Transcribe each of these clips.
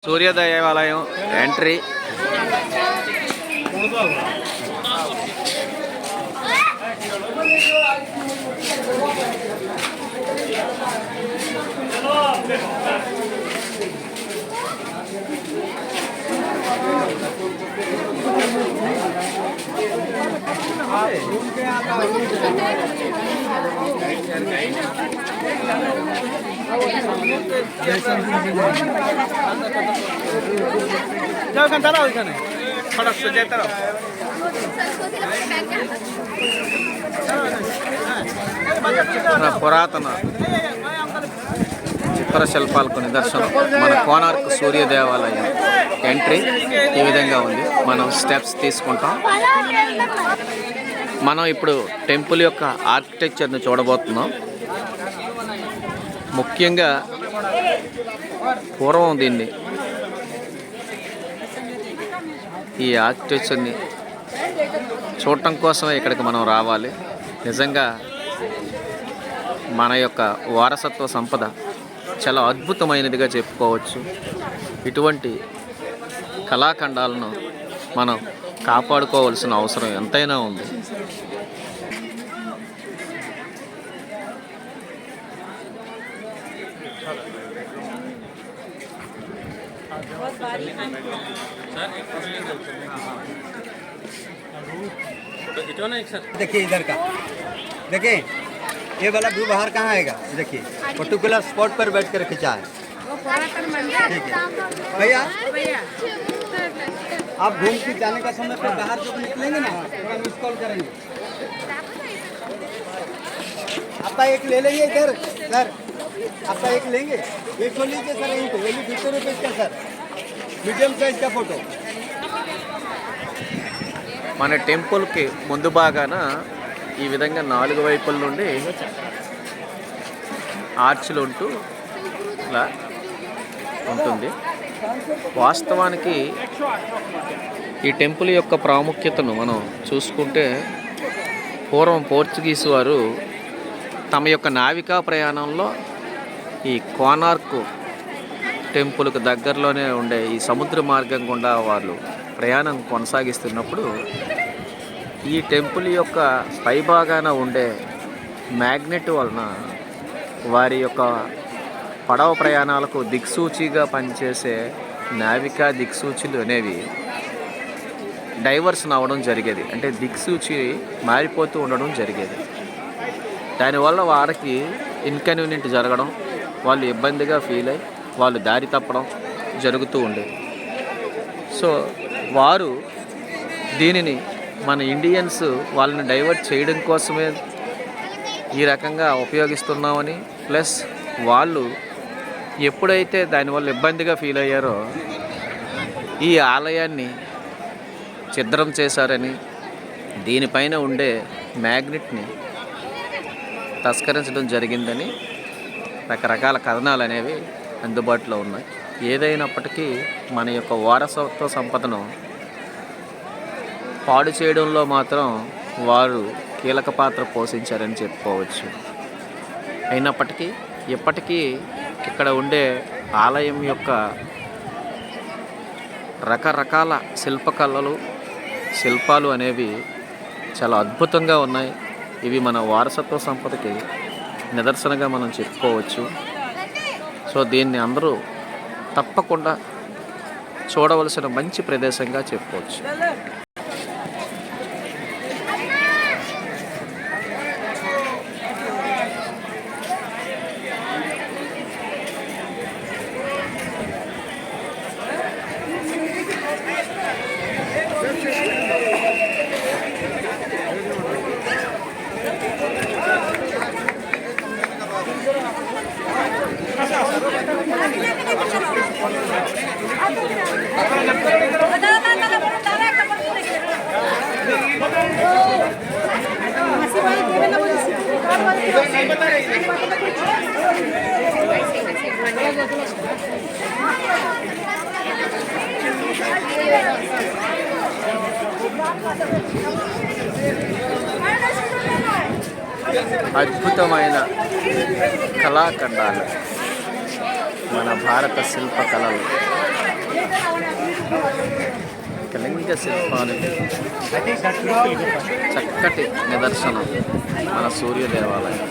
సూర్య దేవాలయం ఎంట్రీ. పురాతన చిత్రశిల్పాలకు నిదర్శనం మన కోనార్క్ సూర్య దేవాలయం ఎంట్రీ ఈ విధంగా ఉంది. మనం స్టెప్స్ తీసుకుంటాం. మనం ఇప్పుడు టెంపుల్ యొక్క ఆర్కిటెక్చర్ని చూడబోతున్నాం. ముఖ్యంగా పూర్వం దీన్ని ఈ ఆర్కిటెక్చర్ని చూడటం కోసమే ఇక్కడికి మనం రావాలి. నిజంగా మన యొక్క వారసత్వ సంపద చాలా అద్భుతమైనదిగా చెప్పుకోవచ్చు. ఇటువంటి కళాఖండాలను మనం కాపాడుకోవాల్సిన అవసరం ఎంతైనా ఉంది. देखिए इधर का, देखिए ये वाला व्यू बाहर कहाँ आएगा, देखिए पर्टिकुलर स्पॉट पर बैठ कर खिंचा है। ठीक है भैया, आप घूम के जाने का समय पर बाहर जब निकलेंगे ना थोड़ा मिस कॉल करेंगे। आपका एक ले लेंगे इधर सर, आपका एक लेंगे, एक को लीजिए सर यहीं पे, वैल्यू 50 रुपये का सर, मीडियम साइज का फोटो। మన టెంపుల్కి ముందు భాగాన ఈ విధంగా 4 వైపుల నుండి ఆర్చ్లు ఉంటూ ఇలా ఉంటుంది. వాస్తవానికి ఈ టెంపుల్ యొక్క ప్రాముఖ్యతను మనం చూసుకుంటే పూర్వం పోర్చుగీస్ వారు తమ యొక్క నావికా ప్రయాణంలో ఈ కోనార్క్ టెంపుల్కి దగ్గరలోనే ఉండే ఈ సముద్ర మార్గం గుండా వాళ్ళు ప్రయాణం కొనసాగిస్తున్నప్పుడు ఈ టెంపుల్ యొక్క పైభాగాన ఉండే మ్యాగ్నెట్ వలన వారి యొక్క పడవ ప్రయాణాలకు దిక్సూచిగా పనిచేసే నావికా దిక్సూచులు అనేవి డైవర్షన్ అవ్వడం జరిగేది. అంటే దిక్సూచి మారిపోతూ ఉండడం జరిగేది. దానివల్ల వారికి ఇన్కన్వీనియంట్ జరగడం, వాళ్ళు ఇబ్బందిగా ఫీల్ అయ్యి వాళ్ళు దారి తప్పడం జరుగుతూ ఉండేది. సో వారు దీనిని మన ఇండియన్స్ వాళ్ళని డైవర్ట్ చేయడం కోసమే ఈ రకంగా ఉపయోగిస్తున్నామని, ప్లస్ వాళ్ళు ఎప్పుడైతే దానివల్ల ఇబ్బందిగా ఫీల్ అయ్యారో ఈ ఆలయాన్ని ఛిద్రం చేశారని, దీనిపైన ఉండే మ్యాగ్నెట్ని తస్కరించడం జరిగిందని రకరకాల కథనాలు అనేవి అందుబాటులో ఉన్నాయి. ఏదైనప్పటికీ మన యొక్క వారసత్వ సంపదను పాడు చేయడంలో మాత్రం వారు కీలక పాత్ర పోషించారని చెప్పుకోవచ్చు. అయినప్పటికీ ఇప్పటికీ ఇక్కడ ఉండే ఆలయం యొక్క రకరకాల శిల్పాలు అనేవి చాలా అద్భుతంగా ఉన్నాయి. ఇవి మన వారసత్వ సంపదకి నిదర్శనగా మనం చెప్పుకోవచ్చు. సో దీన్ని అందరూ తప్పకుండా చూడవలసిన మంచి ప్రదేశంగా చెప్పుకోవచ్చు. అద్భుతమైన కళాఖండాలు మన భారత శిల్పకళలు కళింగ శిల్పానికి చక్కటి నిదర్శనం మన సూర్య దేవాలయం.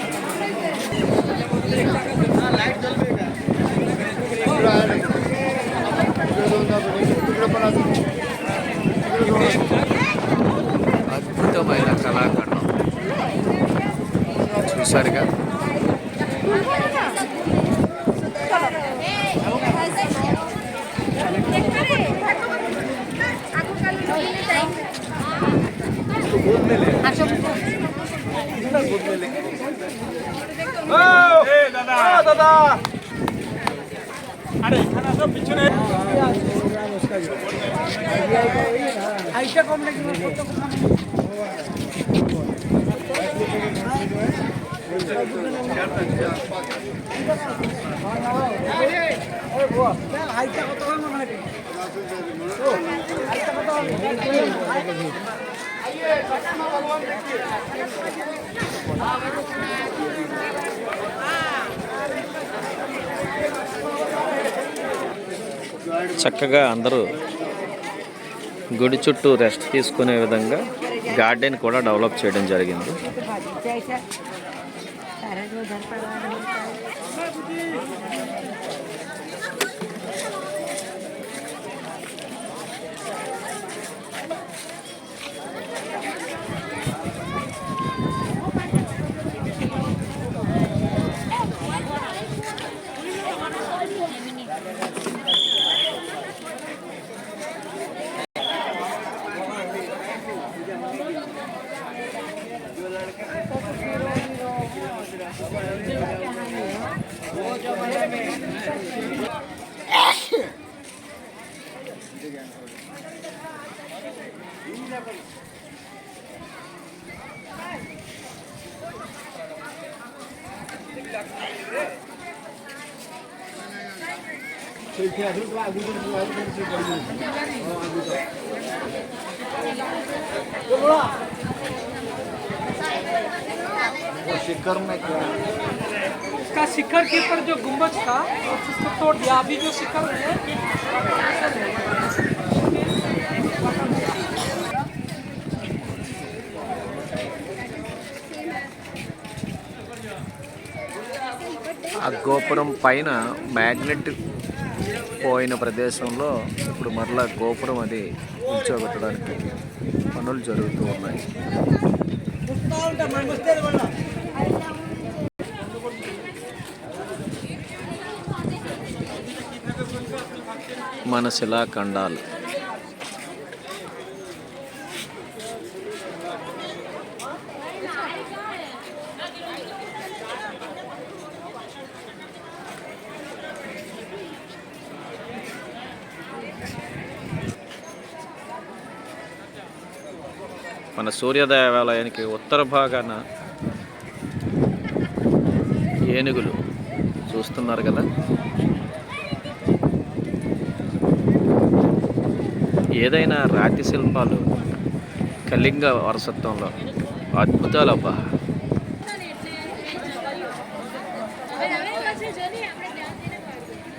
అద్భుతమైన కళాఖండం చూసారుగా. చక్కగా అందరూ గుడి చుట్టూ రెస్ట్ తీసుకునే విధంగా గార్డెన్ కూడా డెవలప్ చేయడం జరిగింది. शिखर में क्या इसका शिखर के ऊपर जो गुम्बज था उसको तोड़ दिया. अभी जो शिखर है ఆ గోపురం పైన మ్యాగ్నెట్ పోయిన ప్రదేశంలో ఇప్పుడు మరలా గోపురం అది ఉంచోబెట్టడానికి పనులు జరుగుతూ ఉన్నాయి. మన శిలాఖండాలు మన సూర్య దేవాలయానికి ఉత్తర భాగాన ఏనుగులు చూస్తున్నారు కదా. ఏదైనా రాతి శిల్పాలు కళింగ వారసత్వంలో అద్భుతాలబ్బా.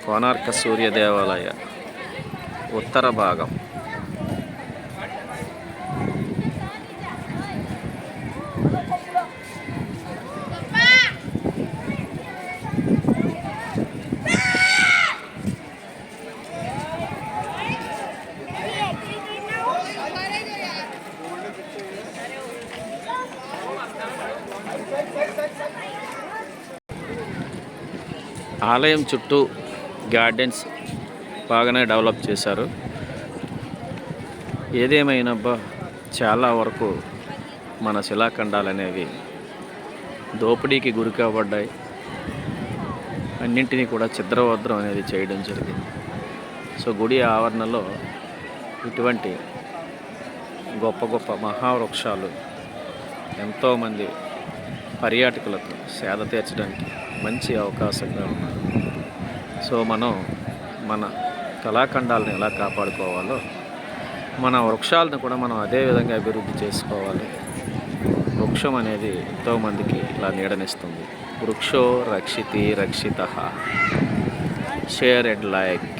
కోణార్క సూర్య దేవాలయ ఉత్తర భాగం. ఆలయం చుట్టూ గార్డెన్స్ బాగానే డెవలప్ చేశారు. ఏదేమైనా చాలా వరకు మన శిలాఖండాలు అనేవి దోపిడీకి గురి కాబడ్డాయి. అన్నింటినీ కూడా ఛిద్రవద్రం అనేది చేయడం జరిగింది. సో గుడి ఆవరణలో ఇటువంటి గొప్ప గొప్ప మహావృక్షాలు ఎంతోమంది పర్యాటకులకు సేద తీర్చడానికి మంచి అవకాశంగా ఉన్నారు. సో మనం మన కళాఖండాలను ఎలా కాపాడుకోవాలో మన వృక్షాలను కూడా మనం అదే విధంగా అభివృద్ధి చేసుకోవాలి. వృక్షం అనేది ఎంతోమందికి ఇలా నీడనిస్తుంది. వృక్షో రక్షితి రక్షితః. Share and like.